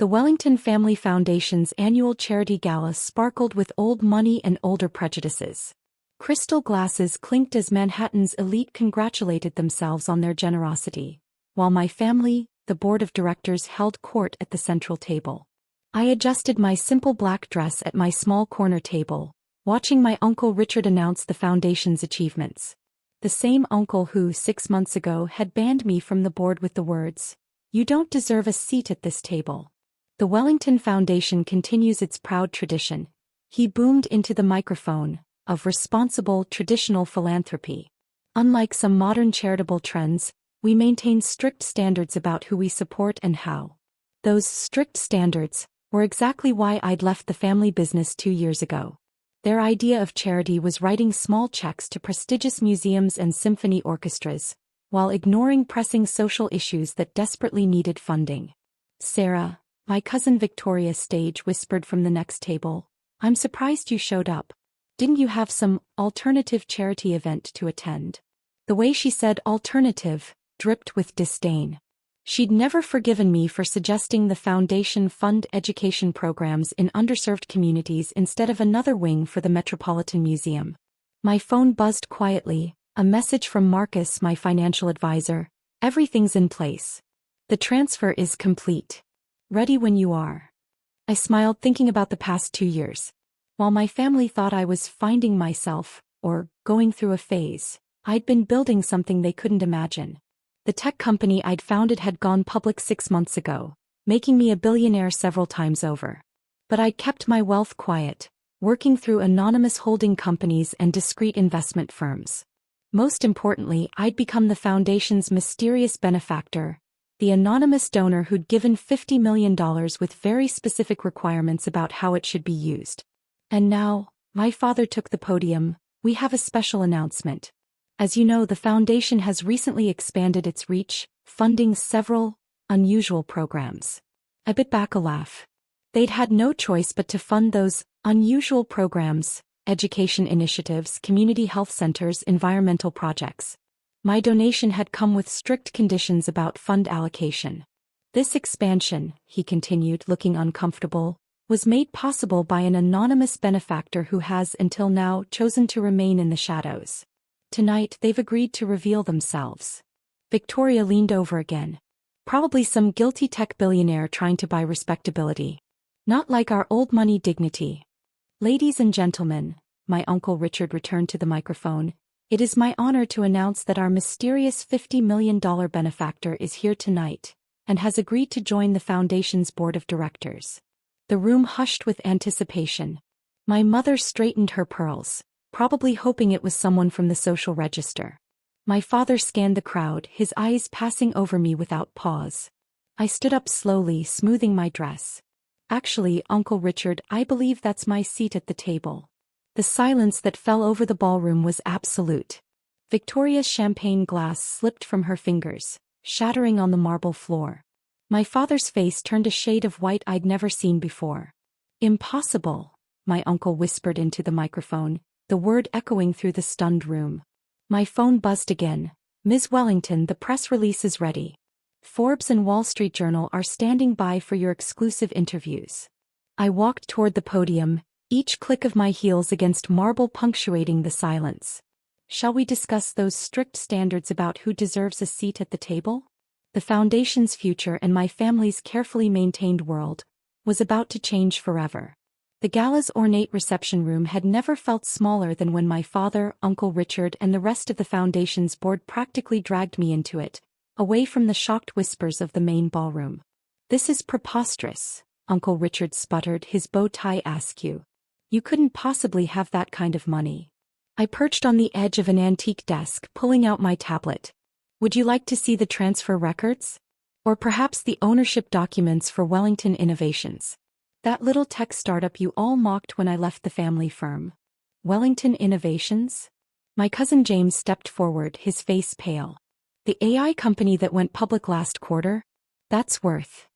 The Wellington Family Foundation's annual charity gala sparkled with old money and older prejudices. Crystal glasses clinked as Manhattan's elite congratulated themselves on their generosity, while my family, the board of directors, held court at the central table. I adjusted my simple black dress at my small corner table, watching my Uncle Richard announce the foundation's achievements. The same uncle who, 6 months ago, had banned me from the board with the words, "You don't deserve a seat at this table." The Wellington Foundation continues its proud tradition, he boomed into the microphone, of responsible traditional philanthropy. Unlike some modern charitable trends, we maintain strict standards about who we support and how. Those strict standards were exactly why I'd left the family business 2 years ago. Their idea of charity was writing small checks to prestigious museums and symphony orchestras, while ignoring pressing social issues that desperately needed funding. "Sarah," my cousin Victoria stage whispered from the next table, "I'm surprised you showed up. Didn't you have some alternative charity event to attend?" The way she said alternative dripped with disdain. She'd never forgiven me for suggesting the foundation fund education programs in underserved communities instead of another wing for the Metropolitan Museum. My phone buzzed quietly, a message from Marcus, my financial advisor. "Everything's in place. The transfer is complete. Ready when you are." I smiled, thinking about the past 2 years. While my family thought I was finding myself, or going through a phase, I'd been building something they couldn't imagine. The tech company I'd founded had gone public 6 months ago, making me a billionaire several times over. But I'd kept my wealth quiet, working through anonymous holding companies and discreet investment firms. Most importantly, I'd become the foundation's mysterious benefactor, the anonymous donor who'd given $50 million with very specific requirements about how it should be used. And now, my father took the podium. "We have a special announcement. As you know, the foundation has recently expanded its reach, funding several unusual programs." I bit back a laugh. They'd had no choice but to fund those unusual programs, education initiatives, community health centers, environmental projects. My donation had come with strict conditions about fund allocation. "This expansion," he continued, looking uncomfortable, "was made possible by an anonymous benefactor who has, until now, chosen to remain in the shadows. Tonight, they've agreed to reveal themselves." Victoria leaned over again. "Probably some guilty tech billionaire trying to buy respectability. Not like our old money dignity." "Ladies and gentlemen," my Uncle Richard returned to the microphone, "it is my honor to announce that our mysterious $50 million benefactor is here tonight, and has agreed to join the foundation's board of directors." The room hushed with anticipation. My mother straightened her pearls, probably hoping it was someone from the social register. My father scanned the crowd, his eyes passing over me without pause. I stood up slowly, smoothing my dress. "Actually, Uncle Richard, I believe that's my seat at the table." The silence that fell over the ballroom was absolute. Victoria's champagne glass slipped from her fingers, shattering on the marble floor. My father's face turned a shade of white I'd never seen before. "Impossible," my uncle whispered into the microphone, the word echoing through the stunned room. My phone buzzed again. "Ms. Wellington, the press release is ready. Forbes and Wall Street Journal are standing by for your exclusive interviews." I walked toward the podium, each click of my heels against marble punctuating the silence. "Shall we discuss those strict standards about who deserves a seat at the table?" The foundation's future and my family's carefully maintained world was about to change forever. The gala's ornate reception room had never felt smaller than when my father, Uncle Richard, and the rest of the foundation's board practically dragged me into it, away from the shocked whispers of the main ballroom. "This is preposterous," Uncle Richard sputtered, his bow tie askew. "You couldn't possibly have that kind of money." I perched on the edge of an antique desk, pulling out my tablet. "Would you like to see the transfer records? Or perhaps the ownership documents for Wellington Innovations? That little tech startup you all mocked when I left the family firm. Wellington Innovations?" My cousin James stepped forward, his face pale. "The AI company that went public last quarter? That's worth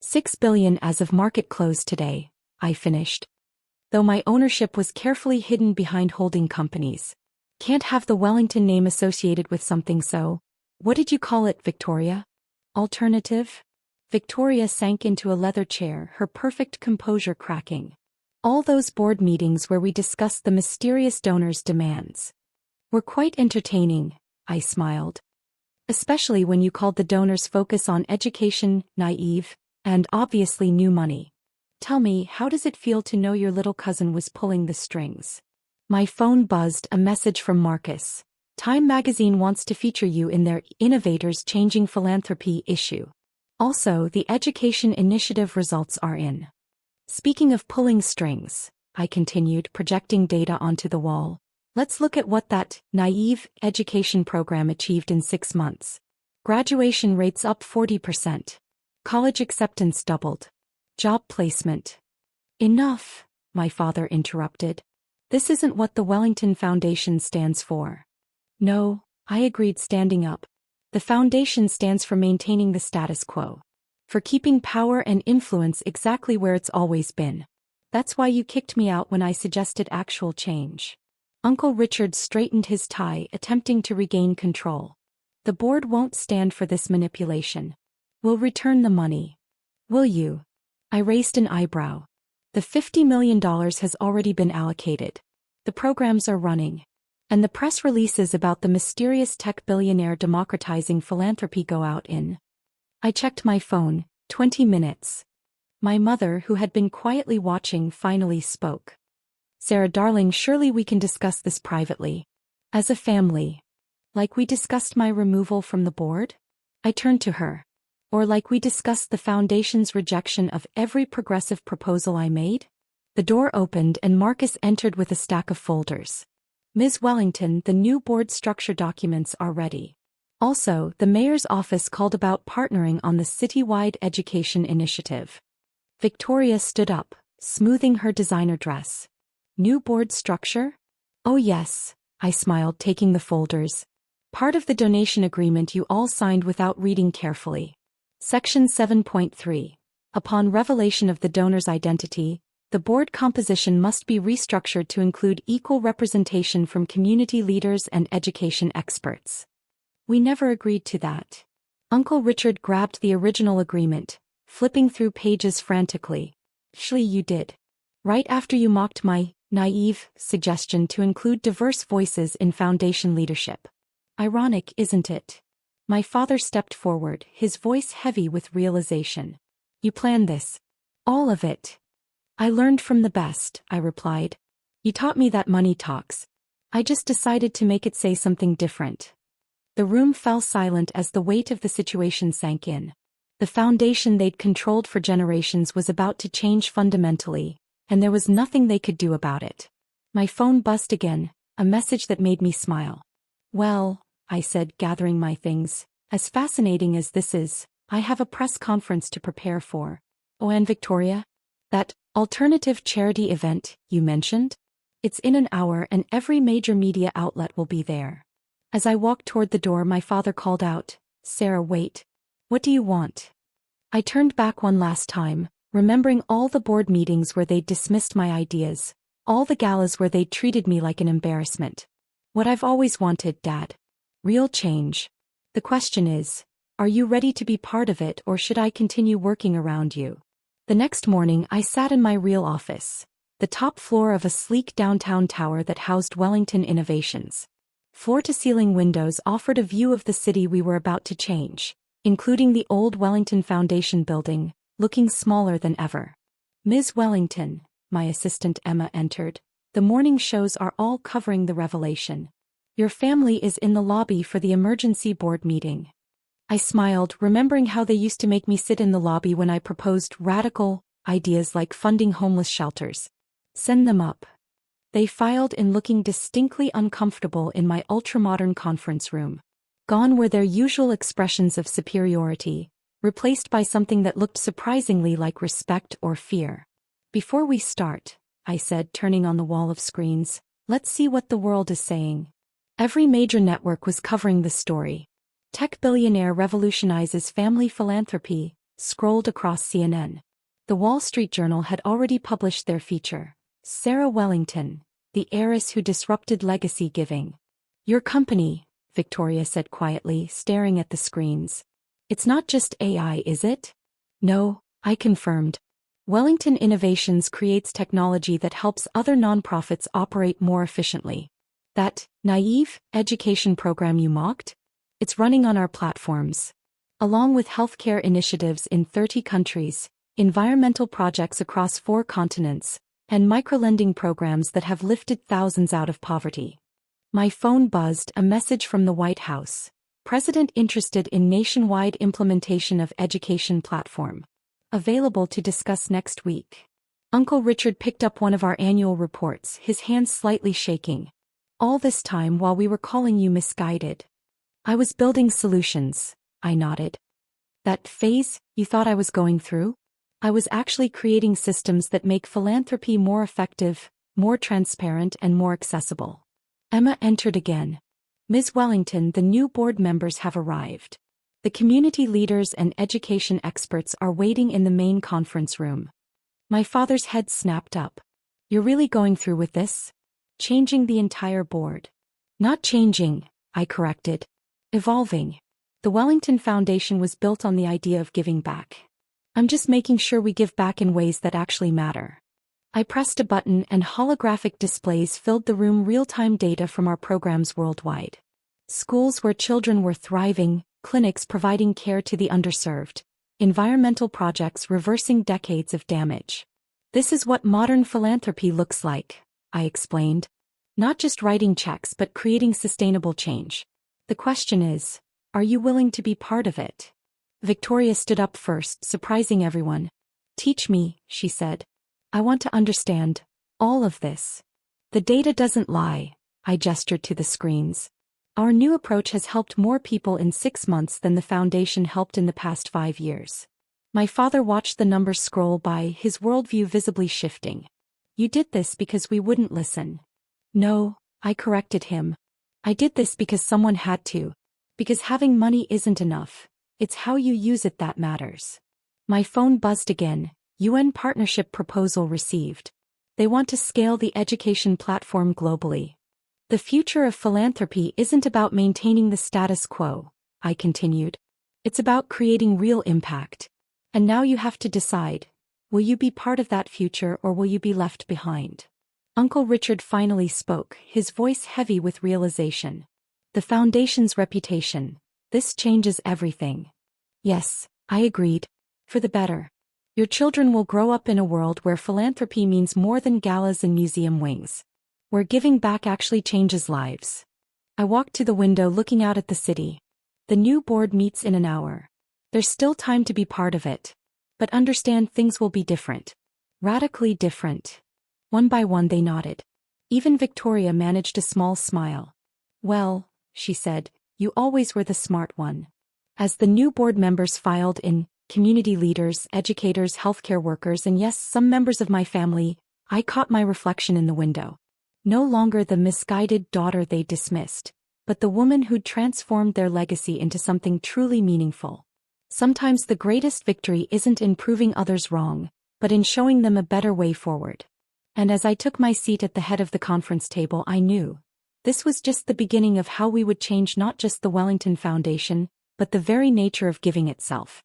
$6 billion as of market close today," I finished. Though my ownership was carefully hidden behind holding companies. "Can't have the Wellington name associated with something so, what did you call it, Victoria? Alternative?" Victoria sank into a leather chair, her perfect composure cracking. All those board meetings where we discussed the mysterious donors' demands were quite entertaining, I smiled. Especially when you called the donors' focus on education naive, and obviously new money. Tell me, how does it feel to know your little cousin was pulling the strings? My phone buzzed, a message from Marcus. Time magazine wants to feature you in their Innovators Changing Philanthropy issue. Also, the education initiative results are in. Speaking of pulling strings, I continued, projecting data onto the wall. Let's look at what that naive education program achieved in 6 months. Graduation rates up 40%. College acceptance doubled. Job placement. Enough, my father interrupted. This isn't what the Wellington Foundation stands for. No, I agreed, standing up. The foundation stands for maintaining the status quo. For keeping power and influence exactly where it's always been. That's why you kicked me out when I suggested actual change. Uncle Richard straightened his tie, attempting to regain control. The board won't stand for this manipulation. We'll return the money. Will you? I raised an eyebrow. The $50 million has already been allocated. The programs are running. And the press releases about the mysterious tech billionaire democratizing philanthropy go out in. I checked my phone, 20 minutes. My mother, who had been quietly watching, finally spoke. Sarah, darling, surely we can discuss this privately. As a family. Like we discussed my removal from the board? I turned to her. Or like we discussed the foundation's rejection of every progressive proposal I made? The door opened and Marcus entered with a stack of folders. Ms. Wellington, the new board structure documents are ready. Also, the mayor's office called about partnering on the citywide education initiative. Victoria stood up, smoothing her designer dress. New board structure? Oh yes, I smiled, taking the folders. Part of the donation agreement you all signed without reading carefully. Section 7.3. Upon revelation of the donor's identity, the board composition must be restructured to include equal representation from community leaders and education experts. We never agreed to that. Uncle Richard grabbed the original agreement, flipping through pages frantically. Surely you did. Right after you mocked my naive suggestion to include diverse voices in foundation leadership. Ironic, isn't it? My father stepped forward, his voice heavy with realization. You planned this. All of it. I learned from the best, I replied. You taught me that money talks. I just decided to make it say something different. The room fell silent as the weight of the situation sank in. The foundation they'd controlled for generations was about to change fundamentally, and there was nothing they could do about it. My phone buzzed again, a message that made me smile. Well, I said, gathering my things, as fascinating as this is, I have a press conference to prepare for. Oh, and Victoria? That alternative charity event you mentioned? It's in an hour and every major media outlet will be there. As I walked toward the door, my father called out, Sarah, wait. What do you want? I turned back one last time, remembering all the board meetings where they'd dismissed my ideas, all the galas where they'd treated me like an embarrassment. What I've always wanted, Dad. Real change. The question is, are you ready to be part of it, or should I continue working around you? The next morning I sat in my real office, the top floor of a sleek downtown tower that housed Wellington Innovations. Floor-to-ceiling windows offered a view of the city we were about to change, including the old Wellington Foundation building, looking smaller than ever. Ms. Wellington, my assistant Emma entered. The morning shows are all covering the revelation. Your family is in the lobby for the emergency board meeting. I smiled, remembering how they used to make me sit in the lobby when I proposed radical ideas like funding homeless shelters. Send them up. They filed in, looking distinctly uncomfortable in my ultramodern conference room. Gone were their usual expressions of superiority, replaced by something that looked surprisingly like respect or fear. Before we start, I said, turning on the wall of screens, let's see what the world is saying. Every major network was covering the story. Tech billionaire revolutionizes family philanthropy, scrolled across CNN. The Wall Street Journal had already published their feature. Sarah Wellington, the heiress who disrupted legacy giving. Your company, Victoria said quietly, staring at the screens. It's not just AI, is it? No, I confirmed. Wellington Innovations creates technology that helps other nonprofits operate more efficiently. That naive education program you mocked? It's running on our platforms. Along with healthcare initiatives in 30 countries, environmental projects across 4 continents, and microlending programs that have lifted thousands out of poverty. My phone buzzed, a message from the White House. President interested in nationwide implementation of education platform. Available to discuss next week. Uncle Richard picked up one of our annual reports, his hands slightly shaking. All this time while we were calling you misguided. I was building solutions, I nodded. That phase you thought I was going through? I was actually creating systems that make philanthropy more effective, more transparent, and more accessible. Emma entered again. Ms. Wellington, the new board members have arrived. The community leaders and education experts are waiting in the main conference room. My father's head snapped up. You're really going through with this? Changing the entire board. Not changing, I corrected. Evolving. The Wellington Foundation was built on the idea of giving back. I'm just making sure we give back in ways that actually matter. I pressed a button and holographic displays filled the room, real-time data from our programs worldwide. Schools where children were thriving, clinics providing care to the underserved, environmental projects reversing decades of damage. This is what modern philanthropy looks like, I explained. Not just writing checks but creating sustainable change. The question is, are you willing to be part of it? Victoria stood up first, surprising everyone. Teach me, she said. I want to understand all of this. The data doesn't lie, I gestured to the screens. Our new approach has helped more people in 6 months than the foundation helped in the past 5 years. My father watched the numbers scroll by, his worldview visibly shifting. You did this because we wouldn't listen. No, I corrected him. I did this because someone had to. Because having money isn't enough. It's how you use it that matters. My phone buzzed again. UN partnership proposal received. They want to scale the education platform globally. The future of philanthropy isn't about maintaining the status quo, I continued. It's about creating real impact. And now you have to decide. Will you be part of that future or will you be left behind? Uncle Richard finally spoke, his voice heavy with realization. The foundation's reputation. This changes everything. Yes, I agreed. For the better. Your children will grow up in a world where philanthropy means more than galas and museum wings. Where giving back actually changes lives. I walked to the window looking out at the city. The new board meets in an hour. There's still time to be part of it. But understand things will be different. Radically different. One by one they nodded. Even Victoria managed a small smile. Well, she said, you always were the smart one. As the new board members filed in, community leaders, educators, healthcare workers, and yes, some members of my family, I caught my reflection in the window. No longer the misguided daughter they dismissed, but the woman who'd transformed their legacy into something truly meaningful. Sometimes the greatest victory isn't in proving others wrong, but in showing them a better way forward. And as I took my seat at the head of the conference table, I knew this was just the beginning of how we would change not just the Wellington Foundation, but the very nature of giving itself.